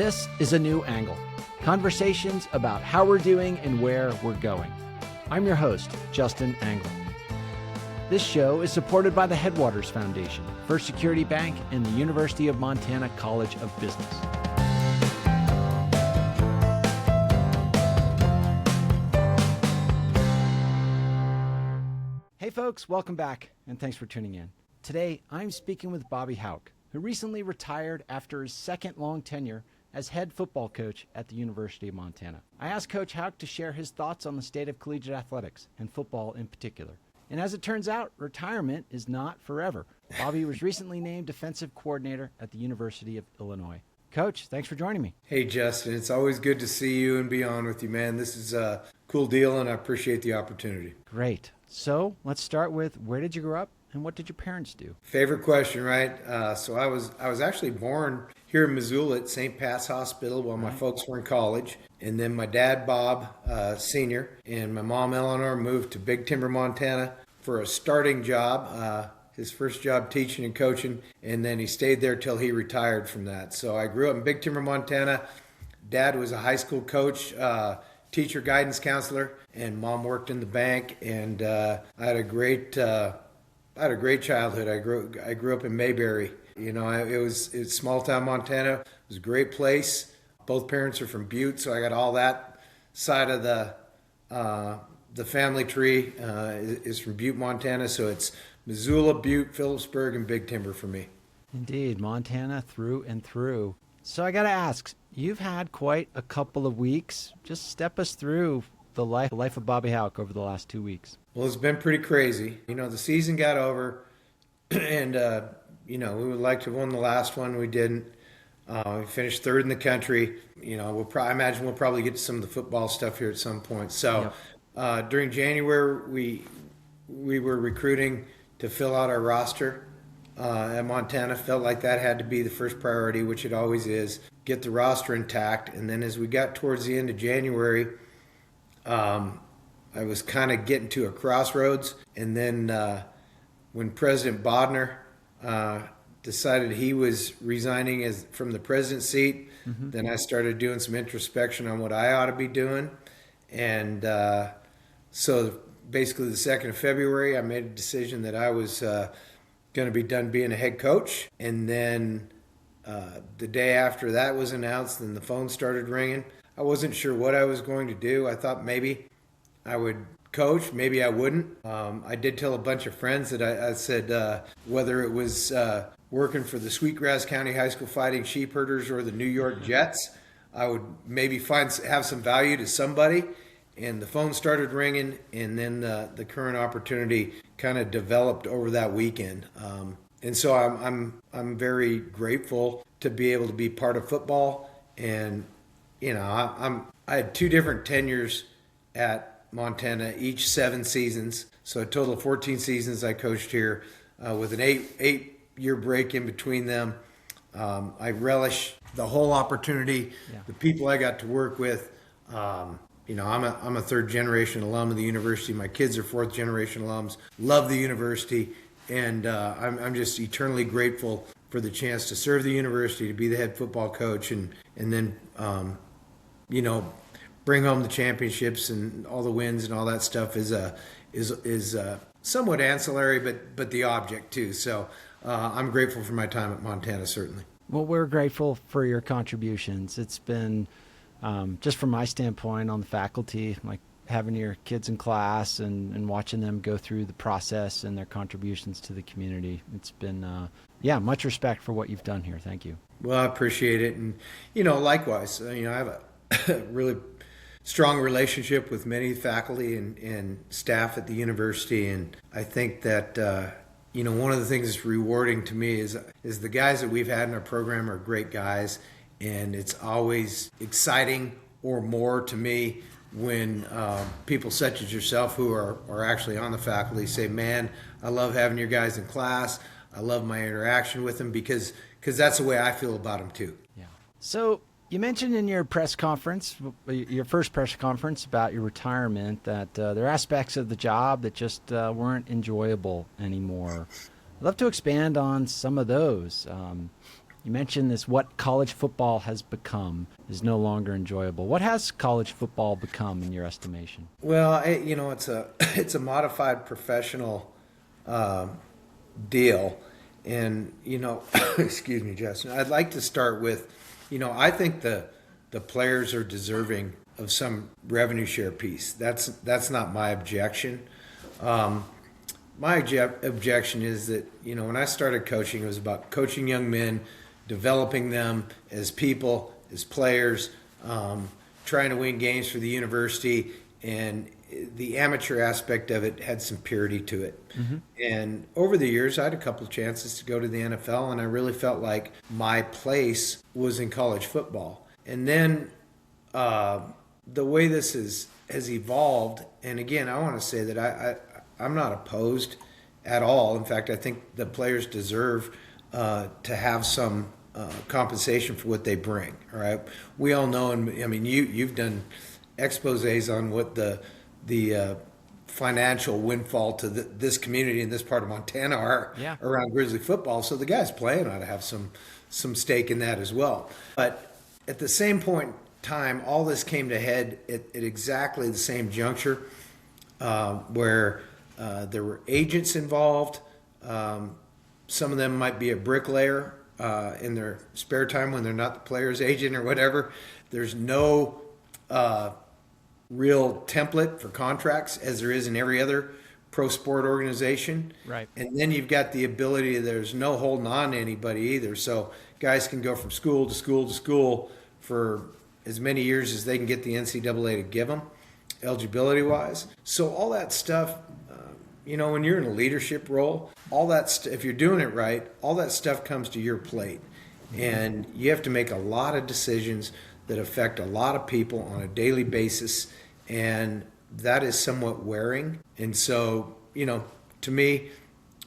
This is A New Angle, conversations about how we're doing and where we're going. I'm your host, Justin Angle. This show is supported by the Headwaters Foundation, First Security Bank, and the University of Montana College of Business. Hey folks, welcome back, and thanks for tuning in. Today, I'm speaking with Bobby Hauck, who recently retired after his second long tenure as head football coach at the University of Montana. I asked Coach Hauck to share his thoughts on the state of collegiate athletics, and football in particular. And as it turns out, retirement is not forever. Bobby was recently named defensive coordinator at the University of Illinois. Coach, thanks for joining me. Hey, Justin. It's always good to see you and be on with you, man. This is a cool deal, and I appreciate the opportunity. Great. So let's start with, where did you grow up and what did your parents do? Favorite question, right? So I was actually born here in Missoula at St. Pat's Hospital while my folks were in college. And then my dad, Bob, senior, and my mom, Eleanor, moved to Big Timber, Montana for a starting job, his first job teaching and coaching. And then he stayed there till he retired from that. So I grew up in Big Timber, Montana. Dad was a high school coach, teacher, guidance counselor, and mom worked in the bank. And I had a great childhood. I grew up in Mayberry. You know, it's small town Montana. It was a great place. Both parents are from Butte, so I got all that side of the family tree is from Butte, Montana. So it's Missoula, Butte, Phillipsburg, and Big Timber for me. Indeed, Montana through and through. So I got to ask, you've had quite a couple of weeks. Just step us through the life of Bobby Hauck over the last 2 weeks. Well, it's been pretty crazy. You know, the season got over, and, we would like to have won the last one. We didn't. We finished third in the country. You know, I imagine we'll probably get to some of the football stuff here at some point. So during January, we were recruiting to fill out our roster at Montana. Felt like that had to be the first priority, which it always is, get the roster intact. And then as we got towards the end of January, I was kind of getting to a crossroads. And then when President Bodner decided he was resigning from the president's seat, then I started doing some introspection on what I ought to be doing. And so basically the 2nd of February, I made a decision that I was going to be done being a head coach. And then the day after that was announced, then the phone started ringing. I wasn't sure what I was going to do. I thought maybe I would coach, maybe I wouldn't. I did tell a bunch of friends that I said whether it was working for the Sweetgrass County High School Fighting Sheepherders or the New York Jets, I would maybe have some value to somebody. And the phone started ringing, and then the current opportunity kind of developed over that weekend. And so I'm very grateful to be able to be part of football. And you know, I had 2 different tenures at Montana, each 7 seasons. So a total of 14 seasons I coached here with an 8-year break in between them. I relish the whole opportunity, the people I got to work with. I'm a 3rd-generation alum of the university. My kids are 4th-generation alums. Love the university, and I'm just eternally grateful for the chance to serve the university, to be the head football coach, and then bring home the championships and all the wins and all that stuff is somewhat ancillary, but the object too. So I'm grateful for my time at Montana, certainly. Well, we're grateful for your contributions. It's been, just from my standpoint on the faculty, like having your kids in class and watching them go through the process and their contributions to the community. It's been, much respect for what you've done here. Thank you. Well, I appreciate it. And, likewise, I have a really strong relationship with many faculty and staff at the university. And I think that, one of the things that's rewarding to me is the guys that we've had in our program are great guys. And it's always exciting or more to me when people such as yourself who are actually on the faculty say, man, I love having your guys in class. I love my interaction with them because that's the way I feel about them too. Yeah. So you mentioned in your press conference, your first press conference about your retirement, that there are aspects of the job that just weren't enjoyable anymore. I'd love to expand on some of those. You mentioned this, what college football has become is no longer enjoyable. What has college football become in your estimation? Well, it's a it's a modified professional deal, and excuse me, Justin. I'd like to start with, I think the players are deserving of some revenue share piece. That's not my objection. Objection is that when I started coaching, it was about coaching young men, developing them as people, as players, trying to win games for the university, and the amateur aspect of it had some purity to it. Mm-hmm. And over the years, I had a couple of chances to go to the NFL, and I really felt like my place was in college football. And then the way this has evolved, and again, I want to say that I'm not opposed at all. In fact, I think the players deserve to have some compensation for what they bring. All right, we all know, and I mean, you've done exposés on what the financial windfall to this community in this part of Montana are around Grizzly football. So the guys playing ought to have some stake in that as well. But at the same point in time, all this came to head at exactly the same juncture where there were agents involved. Some of them might be a bricklayer in their spare time when they're not the player's agent or whatever. There's no real template for contracts as there is in every other pro sport organization. Right. And then you've got the ability, there's no holding on to anybody either. So guys can go from school to school to school for as many years as they can get the NCAA to give them, eligibility-wise. So all that stuff, when you're in a leadership role, all that if you're doing it right, all that stuff comes to your plate. And you have to make a lot of decisions that affect a lot of people on a daily basis, and that is somewhat wearing. And so, to me,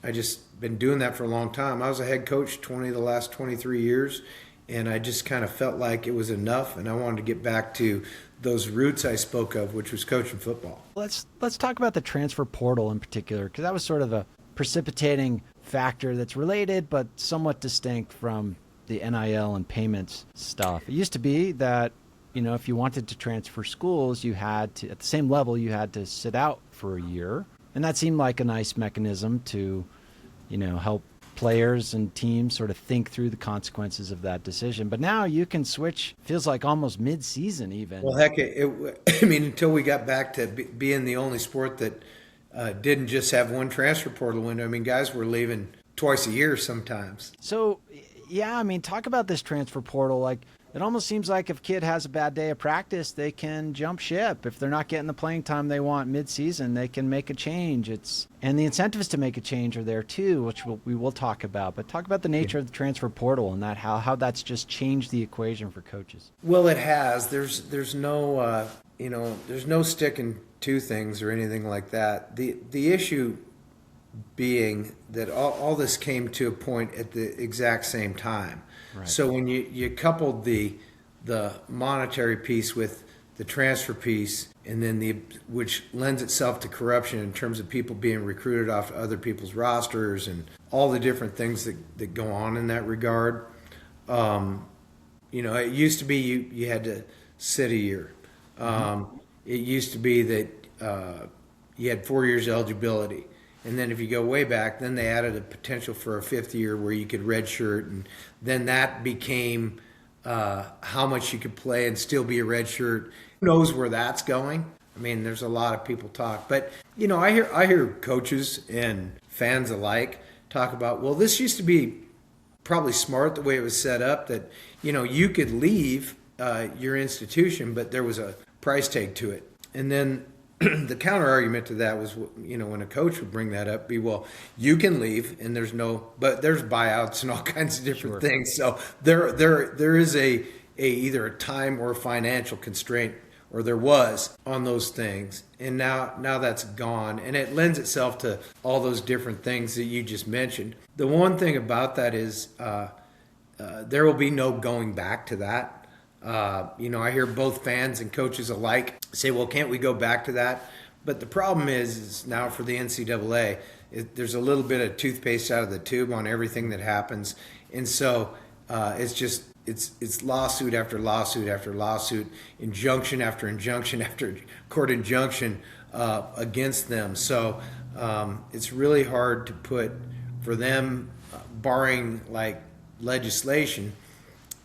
I just been doing that for a long time. I was a head coach 20 of the last 23 years, and I just kind of felt like it was enough, and I wanted to get back to those roots I spoke of, which was coaching football. Let's talk about the transfer portal in particular, because that was sort of a precipitating factor that's related but somewhat distinct from the NIL and payments stuff. It used to be that, if you wanted to transfer schools, you had to, at the same level, you had to sit out for a year. And that seemed like a nice mechanism to, help players and teams sort of think through the consequences of that decision. But now you can switch, feels like almost mid-season even. Well, heck, until we got back to being the only sport that didn't just have one transfer portal window. I mean, guys were leaving twice a year sometimes. So, talk about this transfer portal. Like, it almost seems like if a kid has a bad day of practice, they can jump ship. If they're not getting the playing time they want mid-season, they can make a change. And the incentives to make a change are there too, which we will talk about. But talk about the nature of the transfer portal and that how that's just changed the equation for coaches. Well, it has. There's no there's no sticking to things or anything like that. The issue being that all this came to a point at the exact same time. Right. So when you coupled the monetary piece with the transfer piece, and then which lends itself to corruption in terms of people being recruited off other people's rosters and all the different things that go on in that regard. It used to be you had to sit a year. It used to be that you had 4 years eligibility. And then if you go way back, then they added a potential for a fifth year where you could redshirt, and then that became how much you could play and still be a redshirt. Who knows where that's going? I mean, there's a lot of people talk, but I hear coaches and fans alike talk about, well, this used to be probably smart the way it was set up, that you could leave your institution, but there was a price tag to it, and then. The counter argument to that was, when a coach would bring that up, well, you can leave, and there's buyouts and all kinds of different things. So there is either a time or a financial constraint, or there was, on those things, and now that's gone, and it lends itself to all those different things that you just mentioned. The one thing about that is there will be no going back to that. I hear both fans and coaches alike say, well, can't we go back to that? But the problem is now for the NCAA, there's a little bit of toothpaste out of the tube on everything that happens. And so It's lawsuit after lawsuit after lawsuit, injunction after injunction after court injunction against them. So it's really hard to put for them, barring like legislation.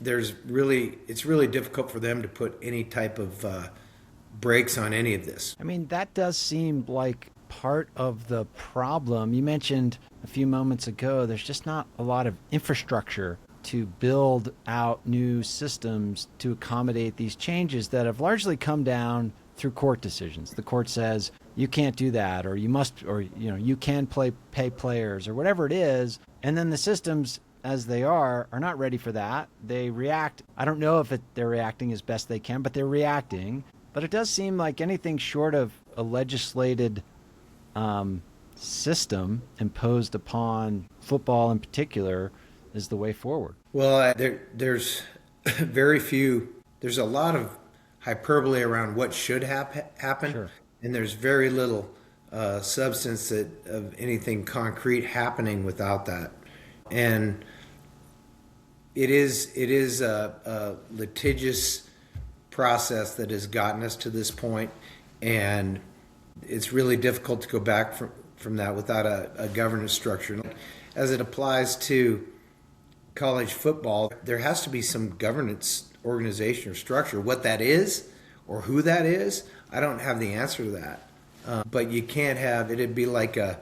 It's really difficult for them to put any type of brakes on any of this. I mean, that does seem like part of the problem. You mentioned a few moments ago, there's just not a lot of infrastructure to build out new systems to accommodate these changes that have largely come down through court decisions. The court says you can't do that, or you must, or you can pay players, or whatever it is, and then the systems as they are not ready for that. They react. I don't know if they're reacting as best they can, but they're reacting. But it does seem like anything short of a legislated system imposed upon football in particular is the way forward. Well, there's very few. There's a lot of hyperbole around what should happen, Sure. And there's very little substance of anything concrete happening without that. And it is a litigious process that has gotten us to this point, and it's really difficult to go back from that without a governance structure. As it applies to college football, there has to be some governance organization or structure. What that is or who that is, I don't have the answer to that. But you can't have, it'd be like a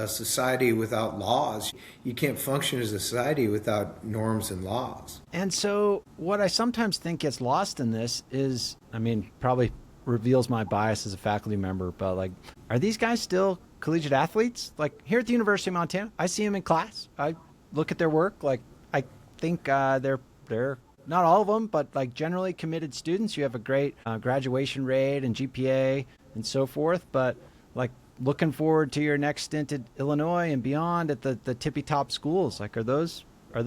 society without laws. You can't function as a society without norms and laws. And so what I sometimes think gets lost in this is, I mean, probably reveals my bias as a faculty member, but like, are these guys still collegiate athletes? Like here at the University of Montana, I see them in class. I look at their work. Like I think they're not all of them, but like generally committed students. You have a great graduation rate and GPA and so forth. But like looking forward to your next stint at Illinois and beyond at the tippy top schools. Like are those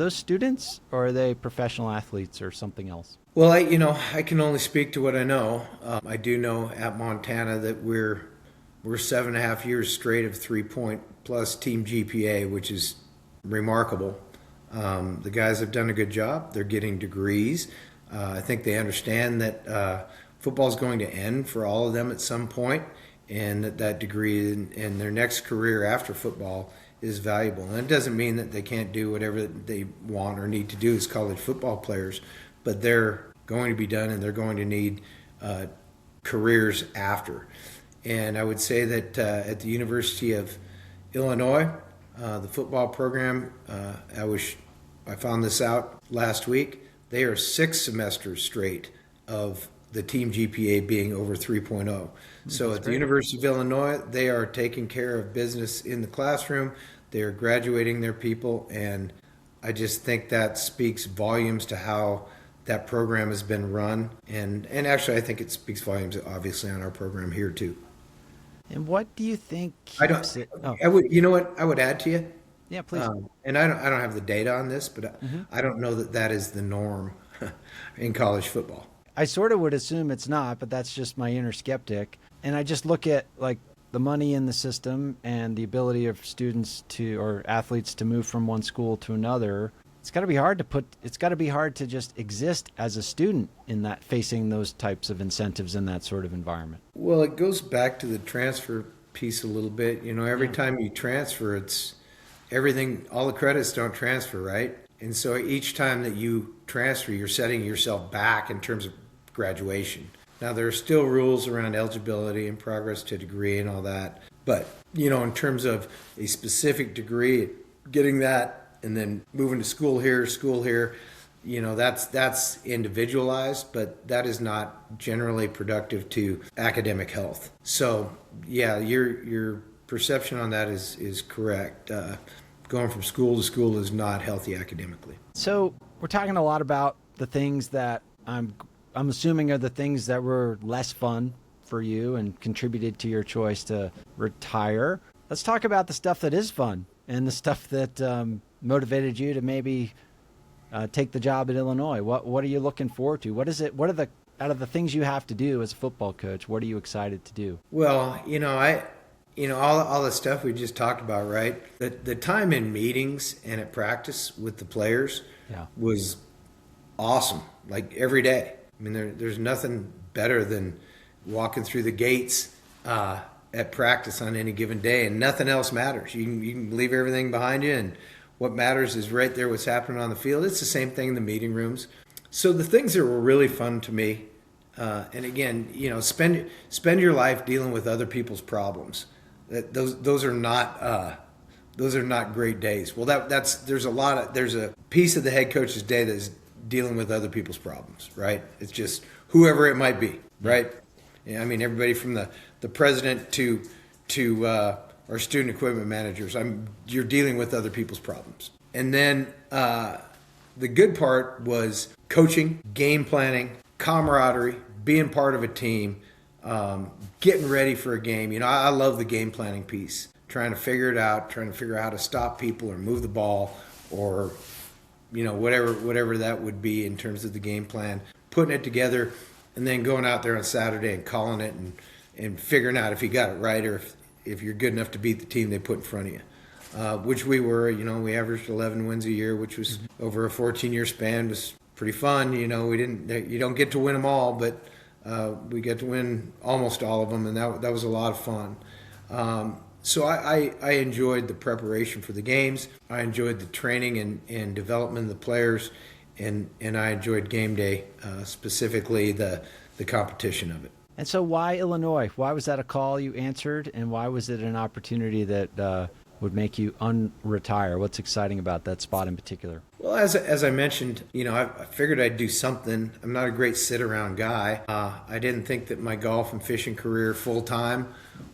students, or are they professional athletes or something else? Well, I can only speak to what I know. I do know at Montana that we're 7.5 years straight of 3-point plus team GPA, which is remarkable. The guys have done a good job. They're getting degrees. I think they understand that football is going to end for all of them at some point, and that degree and their next career after football is valuable. And it doesn't mean that they can't do whatever they want or need to do as college football players, but they're going to be done, and they're going to need careers after. And I would say that at the University of Illinois, the football program, I found this out last week, they are 6 semesters straight of the team GPA being over 3.0. So at the University of Illinois, they are taking care of business in the classroom. They are graduating their people, and I just think that speaks volumes to how that program has been run. And actually, I think it speaks volumes, obviously, on our program here, too. And what do you think keeps it? Oh. You know what I would add to you? Yeah, please. And I don't have the data on this, but I don't know that is the norm in college football. I sort of would assume it's not, but that's just my inner skeptic. And I just look at like the money in the system and the ability of students or athletes to move from one school to another. It's got to be hard to just exist as a student in that, facing those types of incentives in that sort of environment. Well, it goes back to the transfer piece a little bit. Every time you transfer, it's everything, all the credits don't transfer, right? And so each time that you transfer, you're setting yourself back in terms of graduation. Now, there are still rules around eligibility and progress to degree and all that. But, in terms of a specific degree, getting that and then moving to school here, that's individualized, but that is not generally productive to academic health. So, yeah, your perception on that is correct. Going from school to school is not healthy academically. So we're talking a lot about the things that I'm assuming are the things that were less fun for you and contributed to your choice to retire. Let's talk about the stuff that is fun and the stuff that motivated you to maybe take the job at Illinois. What are you looking forward to? What are the out of the things you have to do as a football coach, what are you excited to do? Well, all the stuff we just talked about, right? The time in meetings and at practice with the players Yeah. was awesome, like every day. I mean, there's nothing better than walking through the gates at practice on any given day, and nothing else matters. You can leave everything behind you, and what matters is right there what's happening on the field. It's the same thing in the meeting rooms. So the things that were really fun to me, and again, spend your life dealing with other people's problems. Those are not great days. Well, there's a piece of the head coach's day that is dealing with other people's problems, right? It's just whoever it might be, right? I mean, everybody from the president to our student equipment managers. You're dealing with other people's problems. And then the good part was coaching, game planning, camaraderie, being part of a team, getting ready for a game. I love the game planning piece, trying to figure it out, trying to figure out how to stop people or move the ball or, whatever that would be in terms of the game plan, putting it together, and then going out there on Saturday and calling it and figuring out if you got it right or if you're good enough to beat the team they put in front of you, which we were. We averaged 11 wins a year, which was over a 14-year span. Was pretty fun. You don't get to win them all, but we get to win almost all of them, and that was a lot of fun. So I enjoyed the preparation for the games. I enjoyed the training and development of the players, and I enjoyed game day, specifically the competition of it. And so why Illinois? Why was that a call you answered, and why was it an opportunity that would make you unretire? What's exciting about that spot in particular? Well, as I mentioned, I figured I'd do something. I'm not a great sit-around guy. I didn't think that my golf and fishing career full-time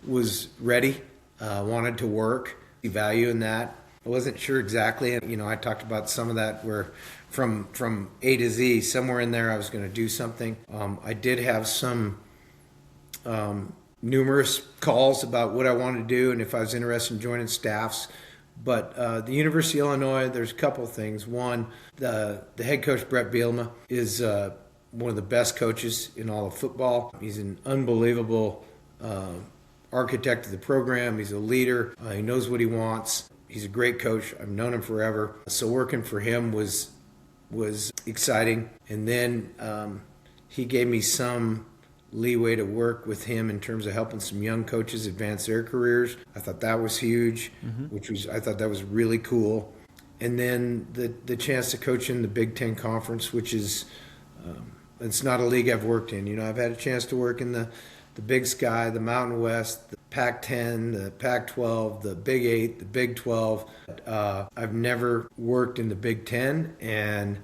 was ready. Wanted to work, see value in that. I wasn't sure exactly. I talked about some of that where from A to Z, somewhere in there I was going to do something. I did have some numerous calls about what I wanted to do and if I was interested in joining staffs. But the University of Illinois, there's a couple things. One, the head coach, Brett Bielema, is one of the best coaches in all of football. He's an unbelievable architect of the program. He's a leader. He knows what he wants. He's a great coach. I've known him forever. So working for him was exciting. And then he gave me some leeway to work with him in terms of helping some young coaches advance their careers. I thought that was huge, I thought that was really cool. And then the chance to coach in the Big Ten Conference, which is, it's not a league I've worked in. I've had a chance to work in the Big Sky, the Mountain West, the Pac-10, the Pac-12, the Big 8, the Big 12. I've never worked in the Big Ten, and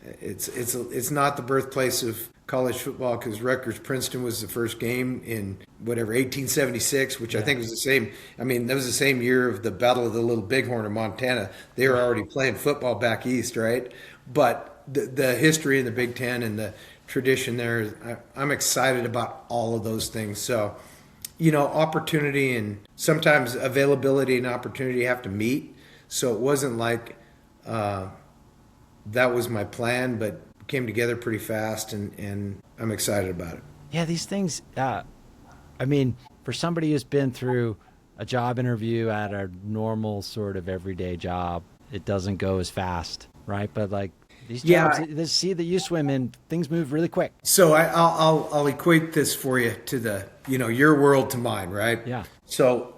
it's not the birthplace of college football because Rutgers-Princeton was the first game in 1876, which I think was the same. I mean, that was the same year of the Battle of the Little Bighorn in Montana. They were already playing football back east, right? But the history in the Big Ten and the tradition there, I'm excited about all of those things. So, opportunity and sometimes availability and opportunity have to meet. So it wasn't like that was my plan, but came together pretty fast, and I'm excited about it. Yeah, these things, for somebody who's been through a job interview at a normal sort of everyday job, it doesn't go as fast, right? But these jobs, the you swim in, things move really quick. So I'll equate this for you to your world to mine, right? Yeah. So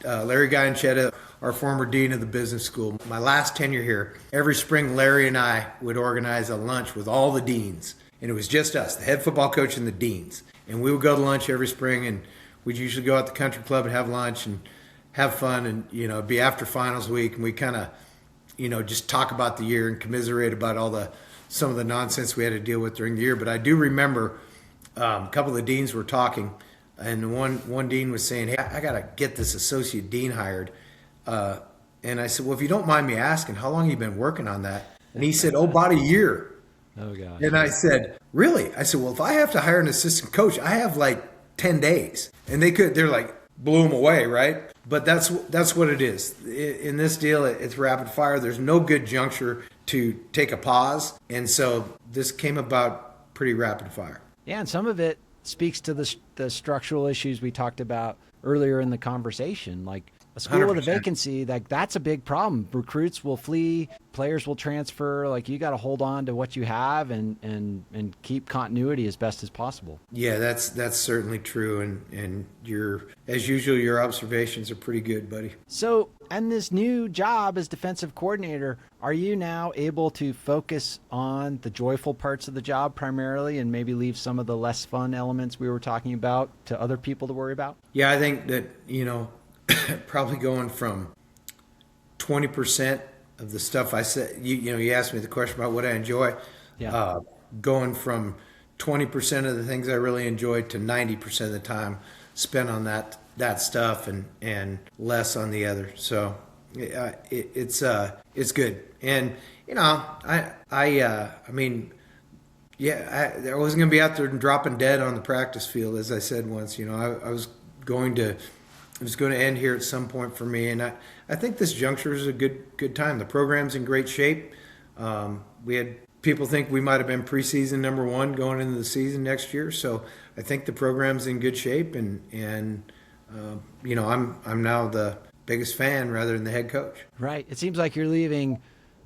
Larry Gianchetta, our former dean of the business school, my last tenure here, every spring Larry and I would organize a lunch with all the deans. And it was just us, the head football coach and the deans. And we would go to lunch every spring, and we'd usually go out to the country club and have lunch and have fun. And, it'd be after finals week, and we kind of, just talk about the year and commiserate about some of the nonsense we had to deal with during the year. But I do remember a couple of the deans were talking, and one dean was saying, "Hey, I got to get this associate dean hired." And I said, "Well, if you don't mind me asking, how long have you been working on that?" And he said, "Oh, about a year." Oh, gosh. And I said, "Really?" I said, "Well, if I have to hire an assistant coach, I have 10 days." And they're blew them away, right? But that's what it is. In this deal, it's rapid fire. There's no good juncture to take a pause. And so this came about pretty rapid fire. Yeah, and some of it speaks to the structural issues we talked about earlier in the conversation. a school with a 100%. vacancy, like that's a big problem. Recruits will flee, players will transfer. Like you got to hold on to what you have and keep continuity as best as possible. Yeah, that's certainly true. And as usual, your observations are pretty good, buddy. So, and this new job as defensive coordinator, are you now able to focus on the joyful parts of the job primarily and maybe leave some of the less fun elements we were talking about to other people to worry about? Yeah, I think that, probably going from 20% of the stuff I said, you asked me the question about what I enjoy. Yeah. Going from 20% of the things I really enjoyed to 90% of the time spent on that stuff and less on the other. So it's good. And I wasn't going to be out there and dropping dead on the practice field, as I said once. I was going to end here at some point for me, and I think this juncture is a good time. The program's in great shape. We had people think we might have been preseason number one going into the season next year, so I think the program's in good shape, and I'm now the biggest fan rather than the head coach. Right. It seems like you're leaving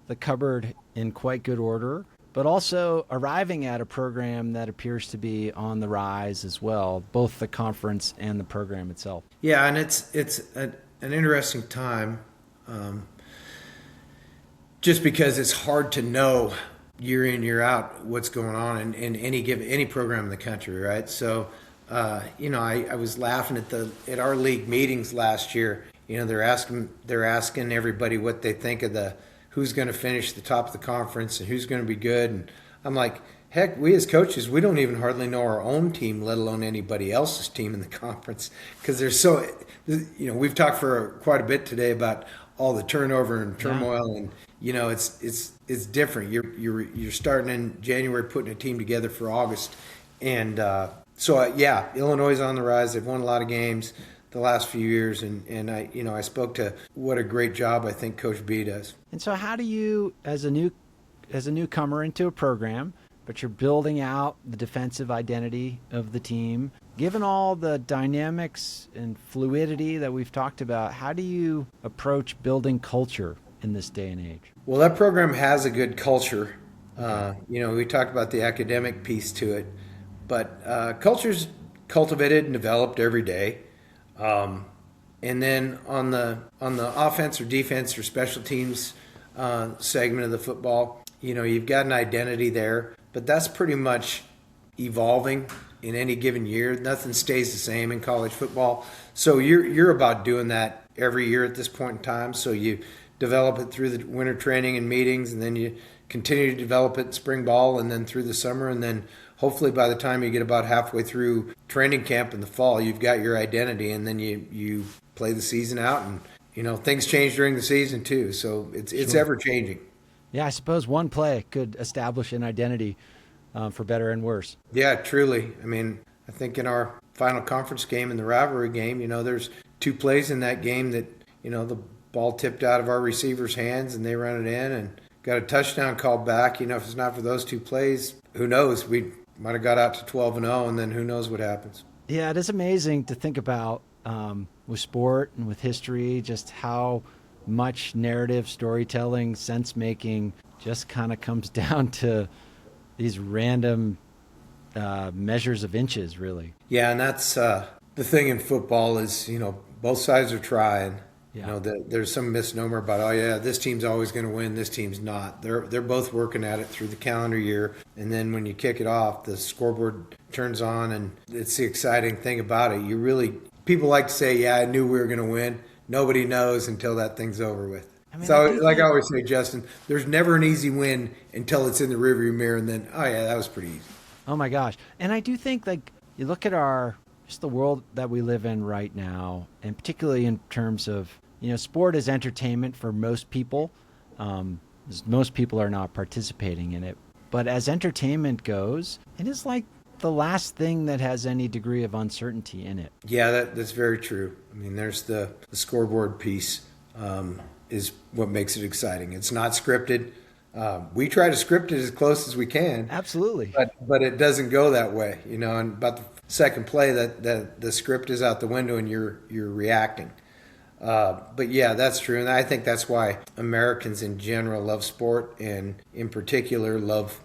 the cupboard in quite good order, but also arriving at a program that appears to be on the rise as well, both the conference and the program itself. Yeah, and it's an interesting time, just because it's hard to know year in, year out what's going on in any program in the country, right? So, I was laughing at our league meetings last year. They're asking everybody what they think of who's going to finish the top of the conference and who's going to be good. And I'm like, heck, we as coaches, we don't even hardly know our own team, let alone anybody else's team in the conference, because there's so, we've talked for quite a bit today about all the turnover and turmoil, and it's different. You're starting in January, putting a team together for August, and Illinois is on the rise. They've won a lot of games the last few years, and I spoke to what a great job I think Coach B does. And so, how do you, as a newcomer into a program, but you're building out the defensive identity of the team, given all the dynamics and fluidity that we've talked about, how do you approach building culture in this day and age? Well, that program has a good culture. We talked about the academic piece to it, but culture's cultivated and developed every day. And then on the offense or defense or special teams segment of the football, you've got an identity there, but that's pretty much evolving in any given year. Nothing stays the same in college football. So you're about doing that every year at this point in time. So you develop it through the winter training and meetings, and then you continue to develop it in spring ball and then through the summer, and then hopefully by the time you get about halfway through training camp in the fall, you've got your identity, and then you play the season out, and things change during the season too. So it's Sure. ever changing. Yeah, I suppose one play could establish an identity for better and worse. Yeah, truly. I mean, I think in our final conference game and the rivalry game, there's two plays in that game that, the ball tipped out of our receivers' hands and they ran it in and got a touchdown called back. If it's not for those two plays, who knows? We might have got out to 12-0, and then who knows what happens. Yeah, it is amazing to think about with sport and with history, just how much narrative, storytelling, sense-making just kind of comes down to these random measures of inches, really. Yeah, and that's the thing in football is, both sides are trying. Yeah. There's some misnomer about, this team's always going to win, this team's not. They're both working at it through the calendar year, and then when you kick it off, the scoreboard turns on, and it's the exciting thing about it. People like to say, I knew we were going to win. Nobody knows until that thing's over with. Like I always say, Justin, there's never an easy win until it's in the rearview mirror, and then, that was pretty easy. Oh my gosh. And I do think, you look at just the world that we live in right now, and particularly in terms of, sport is entertainment for most people. Most people are not participating in it. But as entertainment goes, it is like the last thing that has any degree of uncertainty in it. Yeah, that's very true. I mean, there's the scoreboard piece is what makes it exciting. It's not scripted. We try to script it as close as we can. Absolutely. But it doesn't go that way, and about the second play that the script is out the window and you're reacting. But yeah, that's true. And I think that's why Americans in general love sport, and in particular love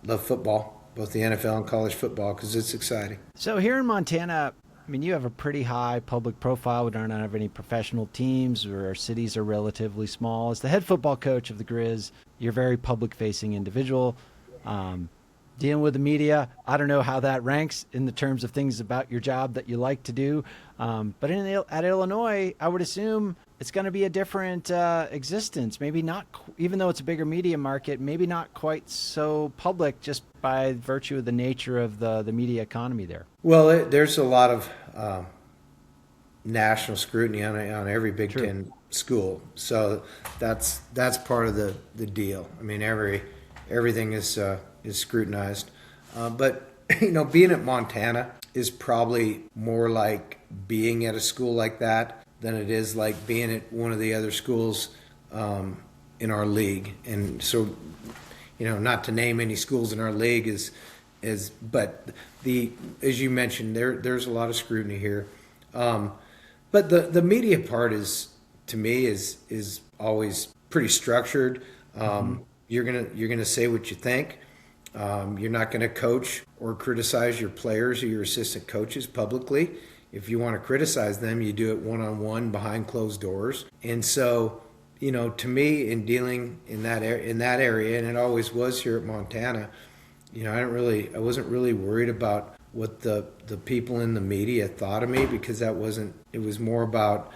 football, both the NFL and college football, because it's exciting. So here in Montana, I mean, you have a pretty high public profile. We don't have any professional teams, or our cities are relatively small. As the head football coach of the Grizz, you're a very public-facing individual. Dealing with the media, I don't know how that ranks in the terms of things about your job that you like to do. But at Illinois, I would assume it's going to be a different existence. Maybe not, even though it's a bigger media market, maybe not quite so public just by virtue of the nature of the media economy there. Well, there's a lot of national scrutiny on every Big True. Ten school, so that's part of the deal. I mean, everything is scrutinized, but being at Montana is probably more like being at a school like that than it is like being at one of the other schools in our league. And so, not to name any schools in our league but as you mentioned, there's a lot of scrutiny here. But the media part to me is always pretty structured. You're gonna say what you think. You're not going to coach or criticize your players or your assistant coaches publicly. If you want to criticize them, you do it one-on-one behind closed doors. And so, to me, in dealing in that area, and it always was here at Montana, I wasn't really worried about what the people in the media thought of me, because it was more about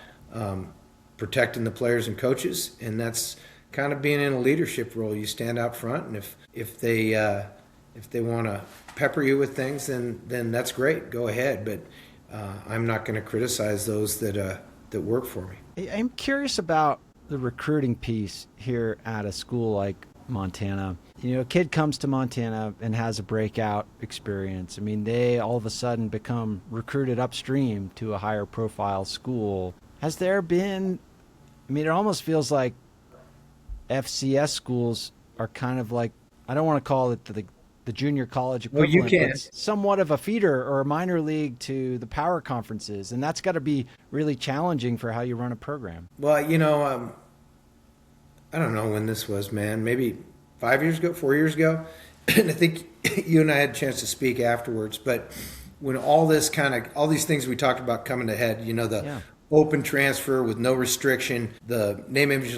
protecting the players and coaches, and that's kind of being in a leadership role. You stand out front, and if they want to pepper you with things, then that's great. Go ahead, but I'm not going to criticize those that work for me. I'm curious about the recruiting piece here at a school like Montana. A kid comes to Montana and has a breakout experience. I mean, they all of a sudden become recruited upstream to a higher profile school. Has there been, it almost feels like FCS schools are kind of like, I don't want to call it the junior college equivalent, Well, you can. but somewhat of a feeder or a minor league to the power conferences. And that's got to be really challenging for how you run a program. Well, I don't know when this was, man, maybe 4 years ago. And I think you and I had a chance to speak afterwards, but when all these things we talked about coming to head, open transfer with no restriction, the name, image,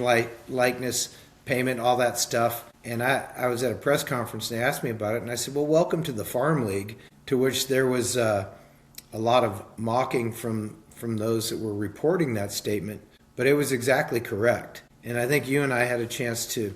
likeness, payment, all that stuff. And I was at a press conference, and they asked me about it, and I said, well, welcome to the Farm League, to which there was a lot of mocking from those that were reporting that statement. But it was exactly correct. And I think you and I had a chance to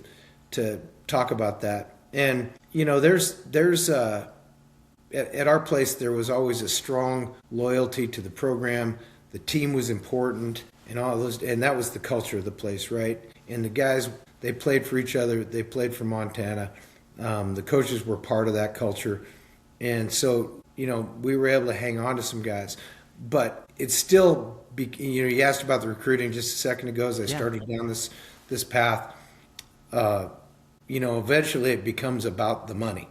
talk about that. And, there's at our place, there was always a strong loyalty to the program. The team was important, and all those, and that was the culture of the place, right? And the guys, they played for each other. They played for Montana. The coaches were part of that culture. And so, we were able to hang on to some guys. But it's still, you asked about the recruiting just a second ago as I started down this path. Eventually it becomes about the money.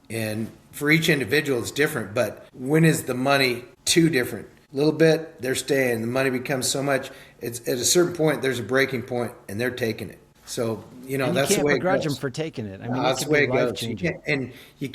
And for each individual, it's different. But when is the money too different? A little bit, they're staying. The money becomes so much. It's at a certain point, there's a breaking point, and they're taking it. So, and that's you the can't way it begrudge goes. them for taking it. That's the way it goes. You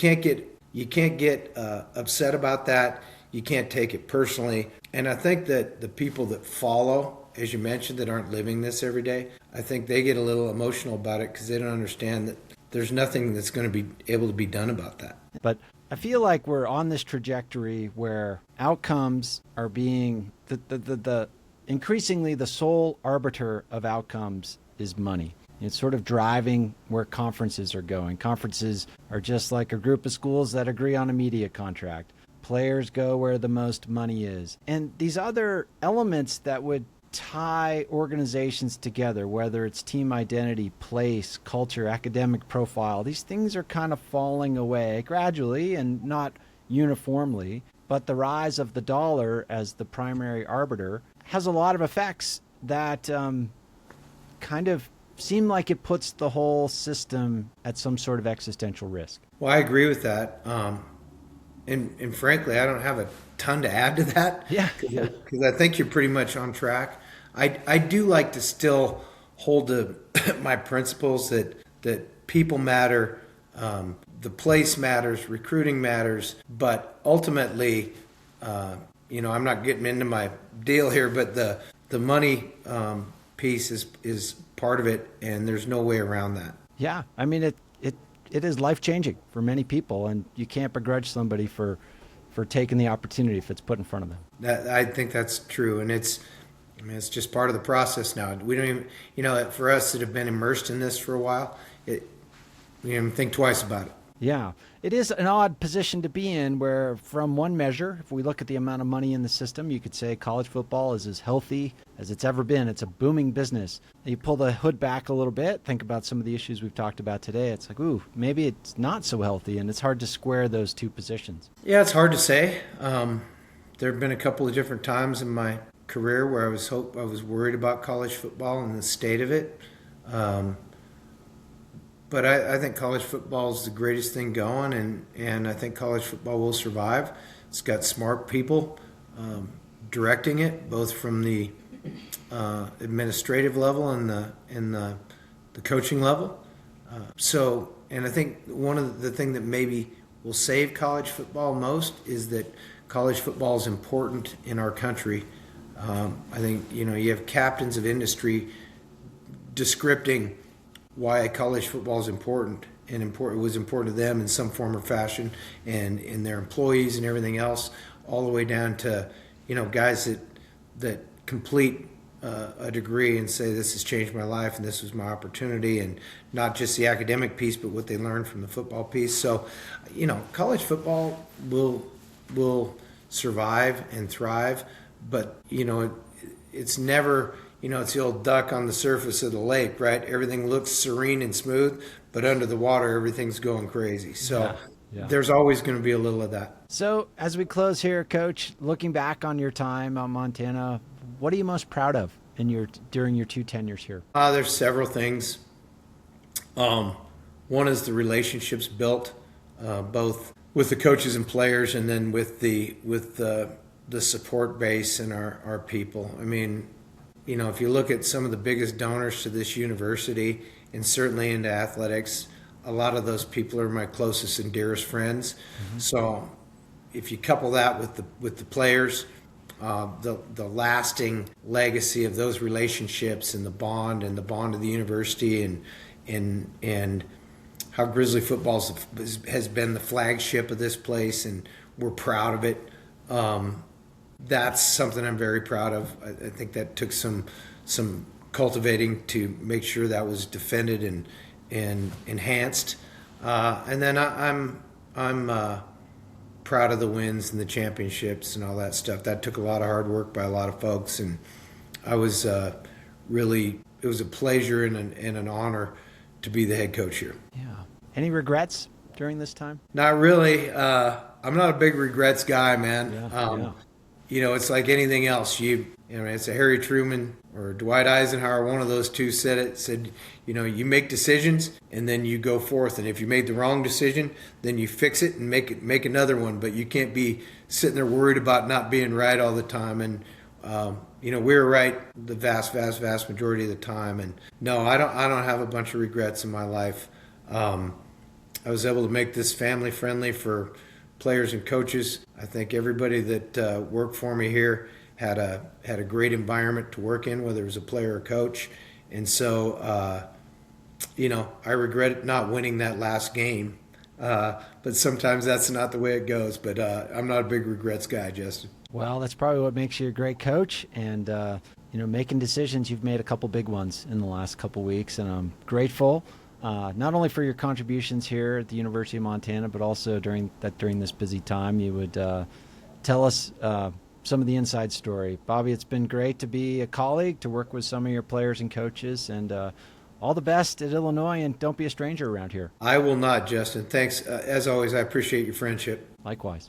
can't get upset about that. You can't take it personally. And I think that the people that follow, as you mentioned, that aren't living this every day, I think they get a little emotional about it because they don't understand that there's nothing that's going to be able to be done about that. But I feel like we're on this trajectory where outcomes are being the increasingly the sole arbiter of outcomes is money. It's sort of driving where conferences are going. Conferences are just like a group of schools that agree on a media contract. Players go where the most money is. And these other elements that would tie organizations together, whether it's team identity, place, culture, academic profile, these things are kind of falling away gradually and not uniformly. But the rise of the dollar as the primary arbiter has a lot of effects that kind of seem like it puts the whole system at some sort of existential risk. Well, I agree with that. And frankly, I don't have a ton to add to that. Yeah. Because I think you're pretty much on track. I do like to still hold to my principles that people matter, the place matters, recruiting matters, but ultimately, I'm not getting into my deal here, but the money piece is part of it, and there's no way around that. Yeah, I mean, it is life-changing for many people, and you can't begrudge somebody for taking the opportunity if it's put in front of them. I think that's true, and it's just part of the process now. We don't even, for us that have been immersed in this for a while, we don't even think twice about it. Yeah, it is an odd position to be in where, from one measure, if we look at the amount of money in the system, you could say college football is as healthy as it's ever been. It's a booming business. You pull the hood back a little bit, think about some of the issues we've talked about today. It's like, ooh, maybe it's not so healthy, and it's hard to square those two positions. Yeah, it's hard to say. There have been a couple of different times in my career where I was worried about college football and the state of it. But I think college football is the greatest thing going, and I think college football will survive. It's got smart people directing it, both from the administrative level and the coaching level. And I think one of the things that maybe will save college football most is that college football is important in our country. I think you have captains of industry descripting why college football is important, and it was important to them in some form or fashion, and in their employees and everything else, all the way down to guys that complete a degree and say this has changed my life and this was my opportunity, and not just the academic piece but what they learned from the football piece. So college football will survive and thrive, but it's never it's the old duck on the surface of the lake, right? Everything looks serene and smooth, but under the water, everything's going crazy. So There's always going to be a little of that. So as we close here, Coach, looking back on your time on Montana, what are you most proud of during your 2 tenures here? There's several things. One is the relationships built, both with the coaches and players, and then with the support base and our people. I mean, if you look at some of the biggest donors to this university and certainly into athletics, a lot of those people are my closest and dearest friends. Mm-hmm. So if you couple that with the players, the lasting legacy of those relationships and the bond of the university and how Grizzly football has been the flagship of this place, and we're proud of it. That's something I'm very proud of. I think that took some cultivating to make sure that was defended and enhanced. And then I'm proud of the wins and the championships and all that stuff. That took a lot of hard work by a lot of folks, and I was it was a pleasure and an honor to be the head coach here. Yeah. Any regrets during this time? Not really. I'm not a big regrets guy, man. Yeah. It's like anything else. It's a Harry Truman or Dwight Eisenhower. One of those two said, you make decisions and then you go forth. And if you made the wrong decision, then you fix it and make another one. But you can't be sitting there worried about not being right all the time. And we were right the vast, vast, vast majority of the time. And no, I don't have a bunch of regrets in my life. I was able to make this family friendly for players and coaches. I think everybody that worked for me here had a great environment to work in, whether it was a player or coach. And so, I regret not winning that last game. But sometimes that's not the way it goes. But I'm not a big regrets guy, Justin. Well, that's probably what makes you a great coach. And, making decisions, you've made a couple big ones in the last couple weeks. And I'm grateful. Not only for your contributions here at the University of Montana, but also during this busy time, you would tell us some of the inside story. Bobby, it's been great to be a colleague, to work with some of your players and coaches, and all the best at Illinois, and don't be a stranger around here. I will not, Justin. Thanks. As always, I appreciate your friendship. Likewise.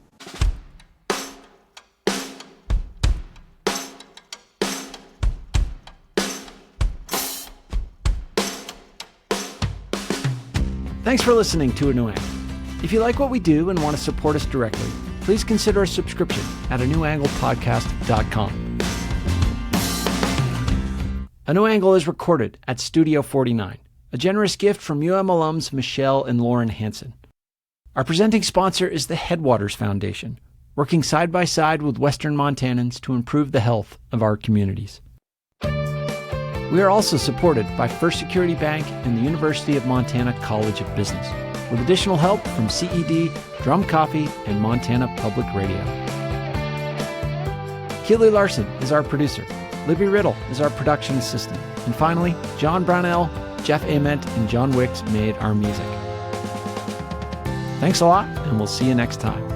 Thanks for listening to A New Angle. If you like what we do and want to support us directly, please consider a subscription at anewanglepodcast.com. A New Angle is recorded at Studio 49, a generous gift from UM alums Michelle and Lauren Hansen. Our presenting sponsor is the Headwaters Foundation, working side by side with Western Montanans to improve the health of our communities. We are also supported by First Security Bank and the University of Montana College of Business, with additional help from CED, Drum Coffee, and Montana Public Radio. Keely Larson is our producer. Libby Riddle is our production assistant. And finally, John Brownell, Jeff Ament, and John Wicks made our music. Thanks a lot, and we'll see you next time.